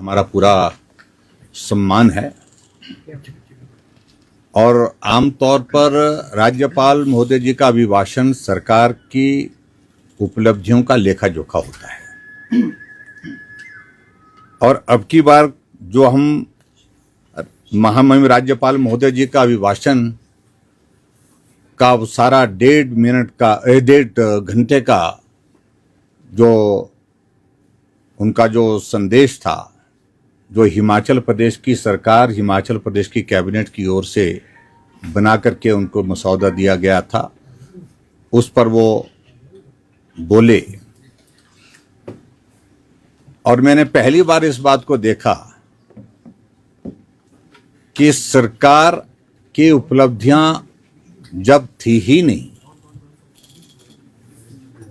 हमारा पूरा सम्मान है और आमतौर पर राज्यपाल महोदय जी का अभिभाषण सरकार की उपलब्धियों का लेखा जोखा होता है। और अब की बार जो हम महामहिम राज्यपाल महोदय जी का अभिभाषण का सारा 1.5 घंटे का जो उनका जो संदेश था, जो हिमाचल प्रदेश की सरकार, हिमाचल प्रदेश की कैबिनेट की ओर से बना करके उनको मसौदा दिया गया था, उस पर वो बोले। और मैंने पहली बार इस बात को देखा कि सरकार की उपलब्धियां जब थी ही नहीं,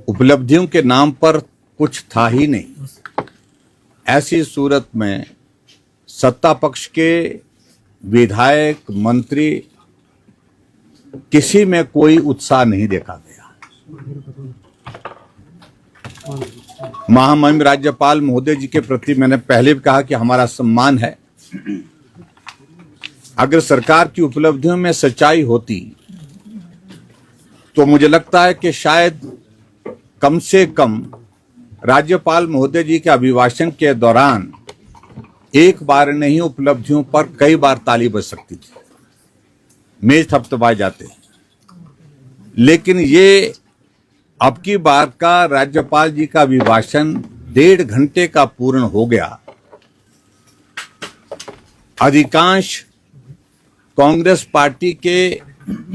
उपलब्धियों के नाम पर कुछ था ही नहीं, ऐसी सूरत में सत्ता पक्ष के विधायक, मंत्री, किसी में कोई उत्साह नहीं देखा गया। महामहिम राज्यपाल महोदय जी के प्रति मैंने पहले भी कहा कि हमारा सम्मान है। अगर सरकार की उपलब्धियों में सच्चाई होती तो मुझे लगता है कि शायद कम से कम राज्यपाल महोदय जी के अभिभाषण के दौरान एक बार नहीं, उपलब्धियों पर कई बार ताली बज सकती थी, मेज थपथपाए जाते। लेकिन ये अब की बार का राज्यपाल जी का अभिभाषण 1.5 घंटे का पूर्ण हो गया। अधिकांश कांग्रेस पार्टी के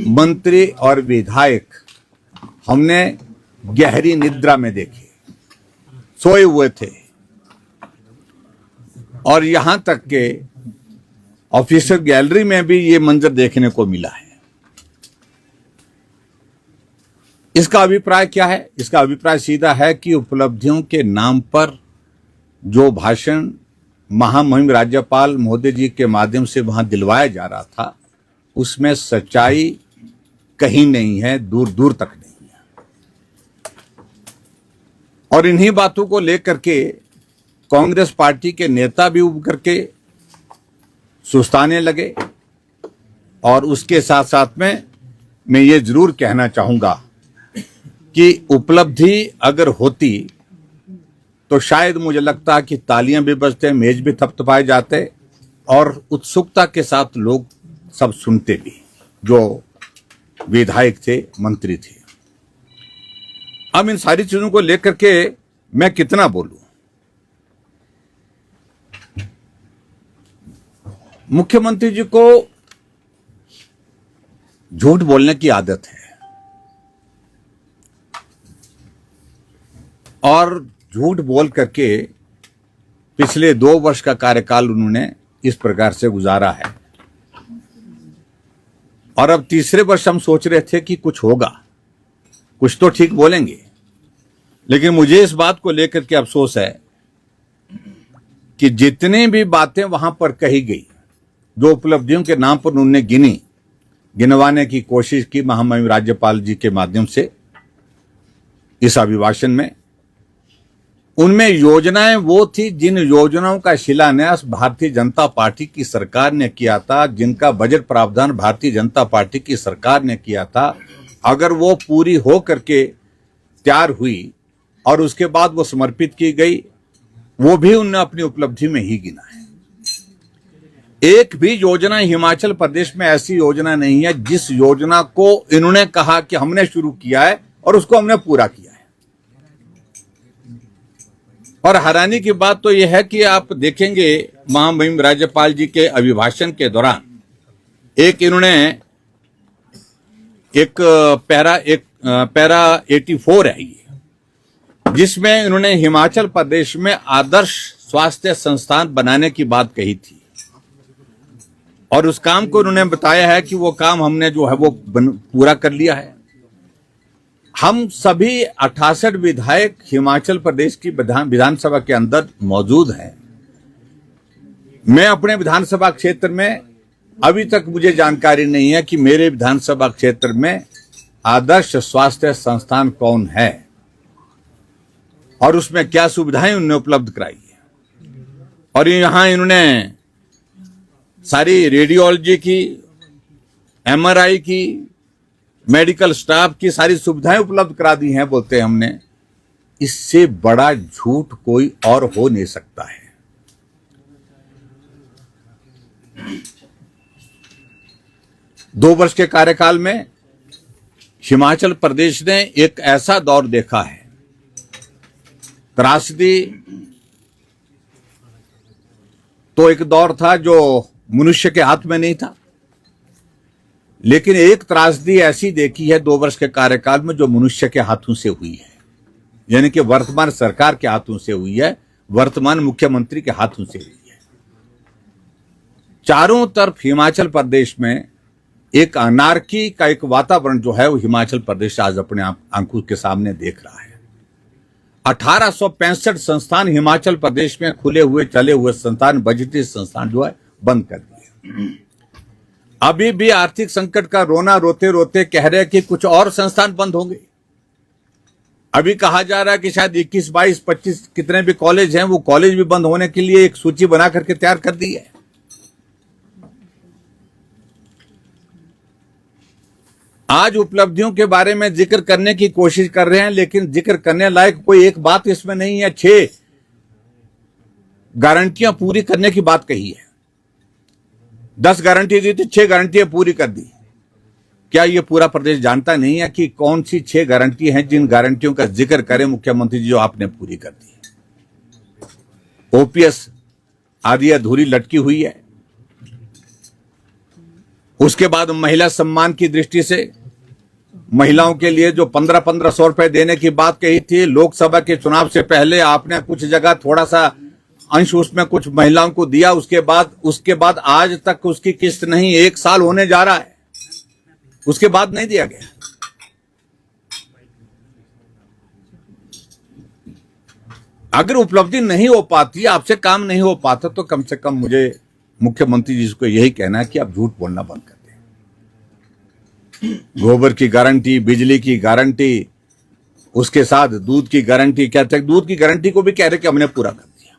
मंत्री और विधायक हमने गहरी निद्रा में देखे, सोए हुए थे। और यहां तक के ऑफिसर गैलरी में भी ये मंजर देखने को मिला है। इसका अभिप्राय क्या है? इसका अभिप्राय सीधा है कि उपलब्धियों के नाम पर जो भाषण महामहिम राज्यपाल महोदय जी के माध्यम से वहां दिलवाया जा रहा था, उसमें सच्चाई कहीं नहीं है, दूर दूर तक नहीं है। और इन्हीं बातों को लेकर के कांग्रेस पार्टी के नेता भी उब करके सुस्ताने लगे। और उसके साथ साथ में मैं ये जरूर कहना चाहूंगा कि उपलब्धि अगर होती तो शायद मुझे लगता कि तालियां भी बजते, मेज भी थपथपाए जाते और उत्सुकता के साथ लोग सब सुनते भी, जो विधायक थे, मंत्री थे। अब इन सारी चीजों को लेकर के मैं कितना बोलूं। मुख्यमंत्री जी को झूठ बोलने की आदत है और झूठ बोल करके पिछले 2 वर्ष का कार्यकाल उन्होंने इस प्रकार से गुजारा है। और अब तीसरे वर्ष हम सोच रहे थे कि कुछ होगा, कुछ तो ठीक बोलेंगे। लेकिन मुझे इस बात को लेकर के अफसोस है कि जितनी भी बातें वहां पर कही गई, जो उपलब्धियों के नाम पर उन्होंने गिनवाने की कोशिश की महामहिम राज्यपाल जी के माध्यम से इस अभिभाषण में, उनमें योजनाएं वो थी जिन योजनाओं का शिलान्यास भारतीय जनता पार्टी की सरकार ने किया था, जिनका बजट प्रावधान भारतीय जनता पार्टी की सरकार ने किया था। अगर वो पूरी हो करके तैयार हुई और उसके बाद वो समर्पित की गई, वो भी उन्होंने अपनी उपलब्धि में ही गिना है। एक भी योजना हिमाचल प्रदेश में ऐसी योजना नहीं है जिस योजना को इन्होंने कहा कि हमने शुरू किया है और उसको हमने पूरा किया है। और हैरानी की बात तो यह है कि आप देखेंगे महामहिम राज्यपाल जी के अभिभाषण के दौरान इन्होंने एक पैरा 84 है ये, जिसमें इन्होंने हिमाचल प्रदेश में आदर्श स्वास्थ्य संस्थान बनाने की बात कही थी। और उस काम को उन्होंने बताया है कि वो काम हमने जो है वो पूरा कर लिया है। हम सभी 68 विधायक हिमाचल प्रदेश की विधानसभा के अंदर मौजूद हैं। मैं अपने विधानसभा क्षेत्र में अभी तक मुझे जानकारी नहीं है कि मेरे विधानसभा क्षेत्र में आदर्श स्वास्थ्य संस्थान कौन है और उसमें क्या सुविधाएं उन्होंने उपलब्ध कराई है। और यहां इन्होंने सारी रेडियोलॉजी की, एमआरआई की, मेडिकल स्टाफ की सारी सुविधाएं उपलब्ध करा दी हैं, बोलते हैं हमने। इससे बड़ा झूठ कोई और हो नहीं सकता है। दो वर्ष के कार्यकाल में हिमाचल प्रदेश ने एक ऐसा दौर देखा है, त्रासदी तो एक दौर था जो मनुष्य के हाथ में नहीं था, लेकिन एक त्रासदी ऐसी देखी है 2 वर्ष के कार्यकाल में जो मनुष्य के हाथों से हुई है, यानी कि वर्तमान सरकार के हाथों से हुई है, वर्तमान मुख्यमंत्री के हाथों से हुई है। चारों तरफ हिमाचल प्रदेश में एक अनार्की का एक वातावरण जो है वो हिमाचल प्रदेश आज अपने आंखों के सामने देख रहा है। 1865 संस्थान हिमाचल प्रदेश में खुले हुए चले हुए संस्थान, बजटीय संस्थान जो है बंद कर दिए। अभी भी आर्थिक संकट का रोना रोते रोते कह रहे हैं कि कुछ और संस्थान बंद होंगे। अभी कहा जा रहा है कि शायद 21, 22, 25 कितने भी कॉलेज हैं, वो कॉलेज भी बंद होने के लिए एक सूची बना करके तैयार कर दी है। आज उपलब्धियों के बारे में जिक्र करने की कोशिश कर रहे हैं, लेकिन जिक्र करने लायक कोई एक बात इसमें नहीं है। 6 गारंटियां पूरी करने की बात कही है। 10 गारंटी दी थी, 6 गारंटियां पूरी कर दी। क्या यह पूरा प्रदेश जानता नहीं है कि कौन सी 6 गारंटी हैं, जिन गारंटियों का जिक्र करें मुख्यमंत्री जी जो आपने पूरी कर दी? ओपीएस आदि अधूरी लटकी हुई है। उसके बाद महिला सम्मान की दृष्टि से महिलाओं के लिए जो 1500 रुपए देने की बात कही थी, लोकसभा के चुनाव से पहले आपने कुछ जगह थोड़ा सा अंश उसमें कुछ महिलाओं को दिया। उसके बाद आज तक उसकी किस्त नहीं, 1 साल होने जा रहा है, उसके बाद नहीं दिया गया। अगर उपलब्धि नहीं हो पाती, आपसे काम नहीं हो पाता, तो कम से कम मुझे मुख्यमंत्री जी को यही कहना है कि आप झूठ बोलना बंद कर दें। गोबर की गारंटी, बिजली की गारंटी, उसके साथ दूध की गारंटी, कहते हैं दूध की गारंटी को भी कह रहे कि हमने पूरा कर दिया।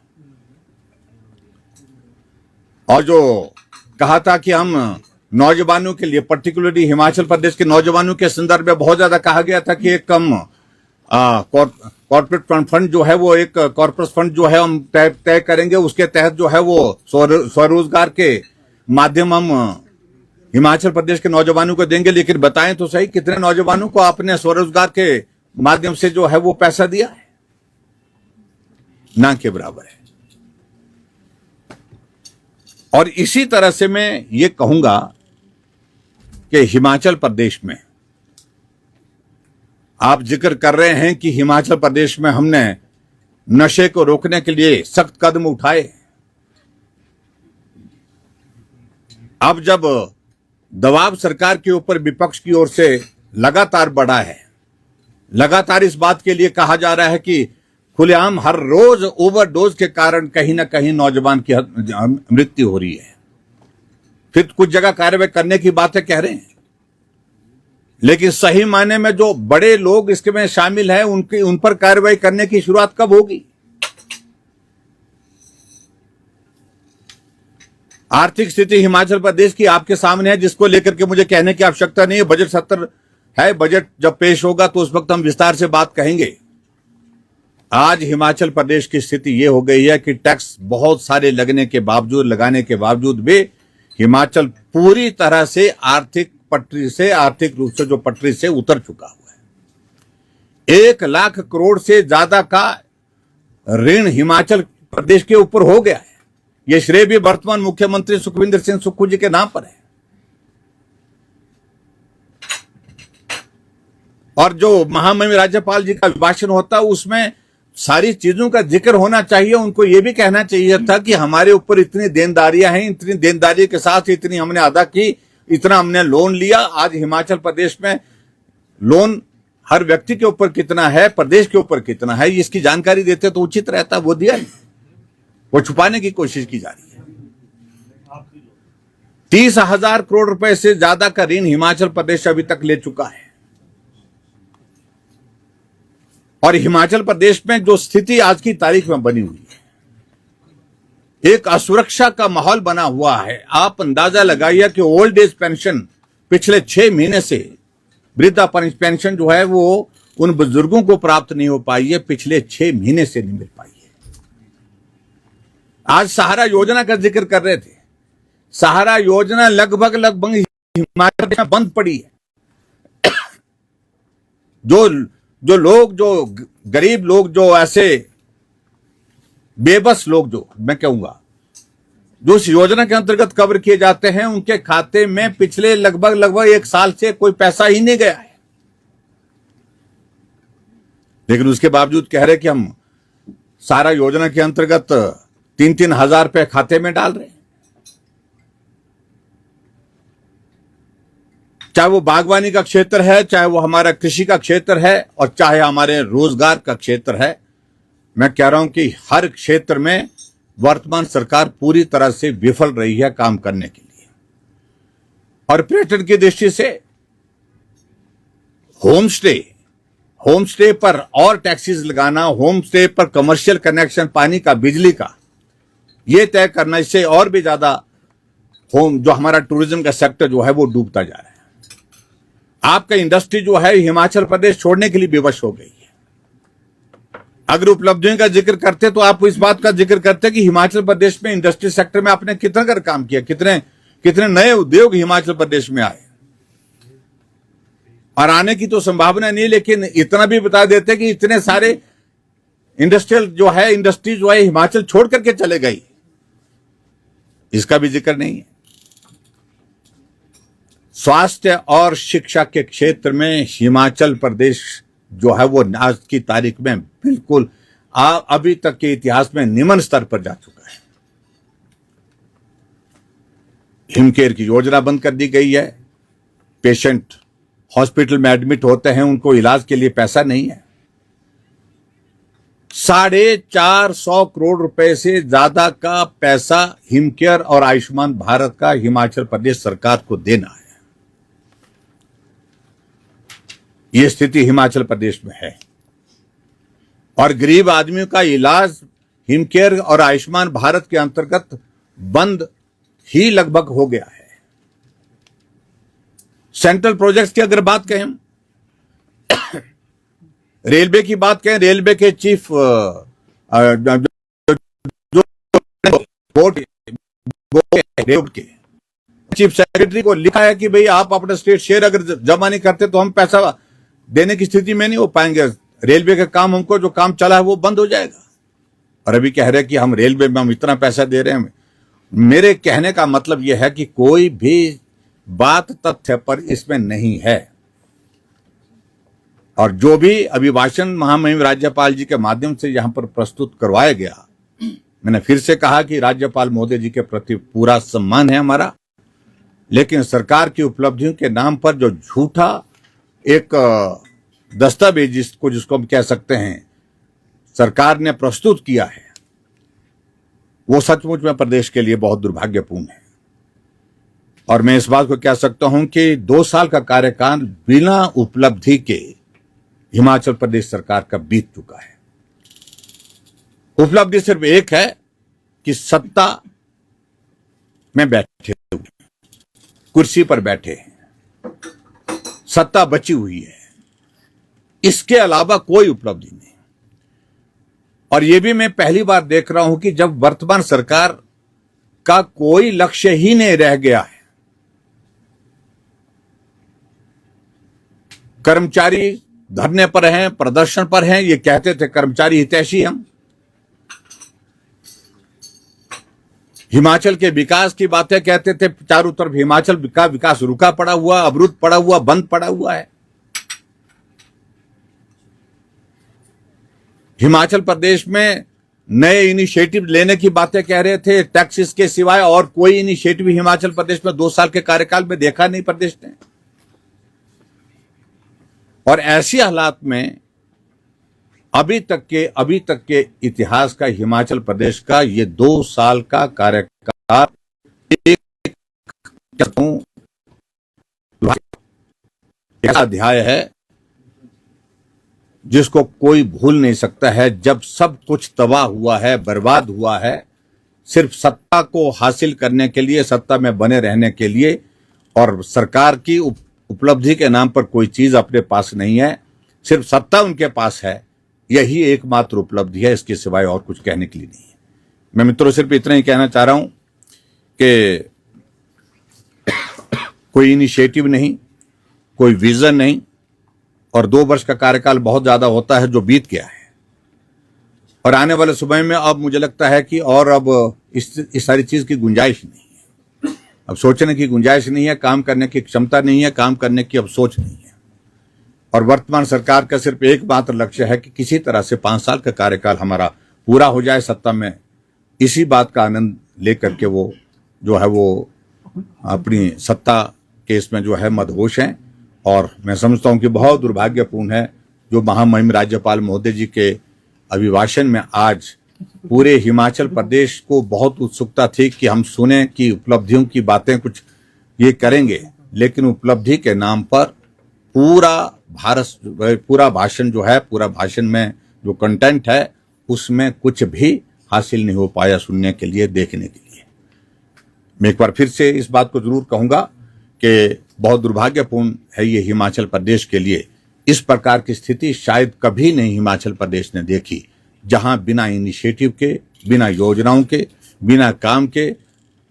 और जो कहा था कि हम नौजवानों के लिए, पर्टिकुलरली हिमाचल प्रदेश के नौजवानों के संदर्भ में बहुत ज्यादा कहा गया था कि एक कम कॉर्पोरेट फंड जो है वो, एक कॉर्पोरेट फंड जो है हम तय करेंगे, उसके तहत जो है वो स्वरोजगार के माध्यम हम हिमाचल प्रदेश के नौजवानों को देंगे। लेकिन बताएं तो सही, कितने नौजवानों को आपने स्वरोजगार के माध्यम से जो है वो पैसा दिया है? ना के बराबर है। और इसी तरह से मैं ये कहूंगा कि हिमाचल प्रदेश में आप जिक्र कर रहे हैं कि हिमाचल प्रदेश में हमने नशे को रोकने के लिए सख्त कदम उठाए। अब जब दबाव सरकार के ऊपर विपक्ष की ओर से लगातार बढ़ा है, लगातार इस बात के लिए कहा जा रहा है कि खुलेआम हर रोज ओवरडोज के कारण कहीं ना कहीं नौजवान की मृत्यु हो रही है, फिर कुछ जगह कार्रवाई करने की बातें कह रहे हैं, लेकिन सही मायने में जो बड़े लोग इसके में शामिल हैं उन पर कार्रवाई करने की शुरुआत कब होगी? आर्थिक स्थिति हिमाचल प्रदेश की आपके सामने है, जिसको लेकर के मुझे कहने की आवश्यकता नहीं है। बजट सत्र है, बजट जब पेश होगा तो उस वक्त हम विस्तार से बात कहेंगे। आज हिमाचल प्रदेश की स्थिति यह हो गई है कि टैक्स बहुत सारे लगाने के बावजूद भी हिमाचल पूरी तरह से आर्थिक रूप से जो पटरी से उतर चुका हुआ है। 1 लाख करोड़ से ज्यादा का ऋण हिमाचल प्रदेश के ऊपर हो गया है। यह श्रेय भी वर्तमान मुख्यमंत्री सुखविंदर सिंह सुक्खू जी के नाम पर है। और जो महामहिम राज्यपाल जी का भाषण होता है उसमें सारी चीजों का जिक्र होना चाहिए। उनको यह भी कहना चाहिए था कि हमारे ऊपर इतनी देनदारियां हैं, इतनी देनदारी के साथ इतनी हमने अदा की, इतना हमने लोन लिया। आज हिमाचल प्रदेश में लोन हर व्यक्ति के ऊपर कितना है, प्रदेश के ऊपर कितना है, इसकी जानकारी देते तो उचित रहता। वो दिया नहीं, वो छुपाने की कोशिश की जा रही है। 30,000 करोड़ रुपए से ज्यादा का ऋण हिमाचल प्रदेश अभी तक ले चुका है। और हिमाचल प्रदेश में जो स्थिति आज की तारीख में बनी हुई है, एक असुरक्षा का माहौल बना हुआ है। आप अंदाजा लगाइए कि ओल्ड एज पेंशन पिछले 6 महीने से, वृद्धा पेंशन जो है वो उन बुजुर्गों को प्राप्त नहीं हो पाई है, पिछले 6 महीने से नहीं मिल पाई है। आज सहारा योजना का जिक्र कर रहे थे। सहारा योजना लगभग हिमाचल में बंद पड़ी है। जो लोग, जो गरीब लोग, जो ऐसे बेबस लोग, जो मैं कहूंगा जो इस योजना के अंतर्गत कवर किए जाते हैं, उनके खाते में पिछले लगभग 1 साल से कोई पैसा ही नहीं गया है। लेकिन उसके बावजूद कह रहे कि हम सारा योजना के अंतर्गत 3-3 हजार रुपए खाते में डाल रहे हैं। चाहे वो बागवानी का क्षेत्र है, चाहे वो हमारा कृषि का क्षेत्र है, और चाहे हमारे रोजगार का क्षेत्र है। मैं कह रहा हूं कि हर क्षेत्र में वर्तमान सरकार पूरी तरह से विफल रही है काम करने के लिए। और पर्यटन की दृष्टि से होम स्टे पर और टैक्सेस लगाना, होम स्टे पर कमर्शियल कनेक्शन, पानी का, बिजली का, यह तय करना, इससे और भी ज्यादा जो हमारा टूरिज्म का सेक्टर जो है वो डूबता जा रहा है। आपका इंडस्ट्री जो है हिमाचल प्रदेश छोड़ने के लिए विवश हो गई है। अगर उपलब्धियों का जिक्र करते तो आप इस बात का जिक्र करते कि हिमाचल प्रदेश में इंडस्ट्री सेक्टर में आपने कितना कर काम किया, कितने नए उद्योग हिमाचल प्रदेश में आए, और आने की तो संभावना नहीं। लेकिन इतना भी बता देते कि इतने सारे इंडस्ट्री जो है हिमाचल छोड़ करके चले गई, इसका भी जिक्र नहीं है। स्वास्थ्य और शिक्षा के क्षेत्र में हिमाचल प्रदेश जो है वो आज की तारीख में बिल्कुल अभी तक के इतिहास में निम्न स्तर पर जा चुका है। हिमकेयर की योजना बंद कर दी गई है। पेशेंट हॉस्पिटल में एडमिट होते हैं, उनको इलाज के लिए पैसा नहीं है। 450 करोड़ रुपए से ज्यादा का पैसा हिमकेयर और आयुष्मान भारत का हिमाचल प्रदेश सरकार को देना है। यह स्थिति हिमाचल प्रदेश में है। और गरीब आदमियों का इलाज हिमकेयर और आयुष्मान भारत के अंतर्गत बंद ही लगभग हो गया है। सेंट्रल प्रोजेक्ट्स की अगर बात कहें, रेलवे की बात करें, रेलवे के चीफ चीफ सेक्रेटरी को लिखा है कि भाई आप अपना स्टेट शेयर अगर जमा नहीं करते तो हम पैसा देने की स्थिति में नहीं हो पाएंगे। रेलवे का काम, हमको जो काम चला है वो बंद हो जाएगा। और अभी कह रहे हैं कि हम रेलवे में हम इतना पैसा दे रहे हैं। मेरे कहने का मतलब यह है कि कोई भी बात तथ्य पर इसमें नहीं है। और जो भी अभिभाषण महामहिम राज्यपाल जी के माध्यम से यहां पर प्रस्तुत करवाया गया, मैंने फिर से कहा कि राज्यपाल महोदय जी के प्रति पूरा सम्मान है हमारा, लेकिन सरकार की उपलब्धियों के नाम पर जो झूठा एक दस्तावेज जिसको हम कह सकते हैं सरकार ने प्रस्तुत किया है, वो सचमुच में प्रदेश के लिए बहुत दुर्भाग्यपूर्ण है। और मैं इस बात को कह सकता हूं कि 2 साल का कार्यकाल बिना उपलब्धि के हिमाचल प्रदेश सरकार का बीत चुका है। उपलब्धि सिर्फ एक है कि सत्ता में बैठे हुए, कुर्सी पर बैठे हैं, सत्ता बची हुई है, इसके अलावा कोई उपलब्धि नहीं। और यह भी मैं पहली बार देख रहा हूं कि जब वर्तमान सरकार का कोई लक्ष्य ही नहीं रह गया है। कर्मचारी धरने पर हैं, प्रदर्शन पर हैं, ये कहते थे कर्मचारी हितैषी हम। हिमाचल के विकास की बातें कहते थे, चारों तरफ हिमाचल का विकास रुका पड़ा हुआ, अवरुद्ध पड़ा हुआ, बंद पड़ा हुआ है। हिमाचल प्रदेश में नए इनिशिएटिव लेने की बातें कह रहे थे, टैक्सेस के सिवाय और कोई इनिशिएटिव हिमाचल प्रदेश में 2 साल के कार्यकाल में देखा नहीं प्रदेश ने। और ऐसी हालात में अभी तक के इतिहास का हिमाचल प्रदेश का ये 2 साल का कार्यकाल एक अध्याय है जिसको कोई भूल नहीं सकता है। जब सब कुछ तबाह हुआ है, बर्बाद हुआ है, सिर्फ सत्ता को हासिल करने के लिए, सत्ता में बने रहने के लिए, और सरकार की उपलब्धि के नाम पर कोई चीज अपने पास नहीं है, सिर्फ सत्ता उनके पास है, यही एकमात्र उपलब्धि है, इसके सिवाय और कुछ कहने के लिए नहीं है। मैं मित्रों सिर्फ इतना ही कहना चाह रहा हूं कि कोई इनिशिएटिव नहीं, कोई विजन नहीं, और 2 वर्ष का कार्यकाल बहुत ज्यादा होता है जो बीत गया है, और आने वाले समय में अब मुझे लगता है कि और अब इस सारी चीज की गुंजाइश नहीं है। अब सोचने की गुंजाइश नहीं है, काम करने की क्षमता नहीं है, काम करने की अब सोच नहीं है। और वर्तमान सरकार का सिर्फ एकमात्र लक्ष्य है कि किसी तरह से 5 साल का कार्यकाल हमारा पूरा हो जाए सत्ता में। इसी बात का आनंद लेकर के वो जो है वो अपनी सत्ता के इसमें जो है मदहोश हैं। और मैं समझता हूं कि बहुत दुर्भाग्यपूर्ण है जो महामहिम राज्यपाल महोदय जी के अभिभाषण में आज पूरे हिमाचल प्रदेश को बहुत उत्सुकता थी कि हम सुने कि उपलब्धियों की बातें कुछ ये करेंगे, लेकिन उपलब्धि के नाम पर पूरा भाषण जो है, पूरा भाषण में जो कंटेंट है उसमें कुछ भी हासिल नहीं हो पाया सुनने के लिए, देखने के लिए। मैं एक बार फिर से इस बात को जरूर कहूंगा कि बहुत दुर्भाग्यपूर्ण है ये हिमाचल प्रदेश के लिए। इस प्रकार की स्थिति शायद कभी नहीं हिमाचल प्रदेश ने देखी, जहां बिना इनिशिएटिव के, बिना योजनाओं के, बिना काम के,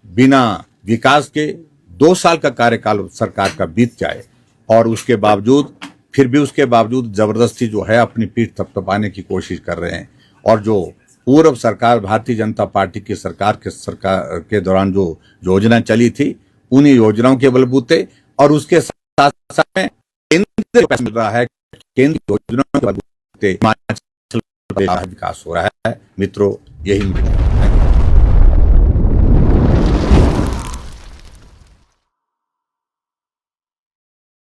बिना विकास के 2 साल का कार्यकाल सरकार का बीत जाए, और उसके बावजूद जबरदस्ती जो है अपनी पीठ थपथपाने की कोशिश कर रहे हैं। और जो पूर्व सरकार, भारतीय जनता पार्टी की सरकार के दौरान जो योजना चली थी, उन्हीं योजनाओं के बलबूते और उसके साथ साथ में केंद्र पैसा मिल रहा है, केंद्र योजनाओं के बलबूते हिमाचल प्रदेश का विकास हो रहा है। मित्रों, यही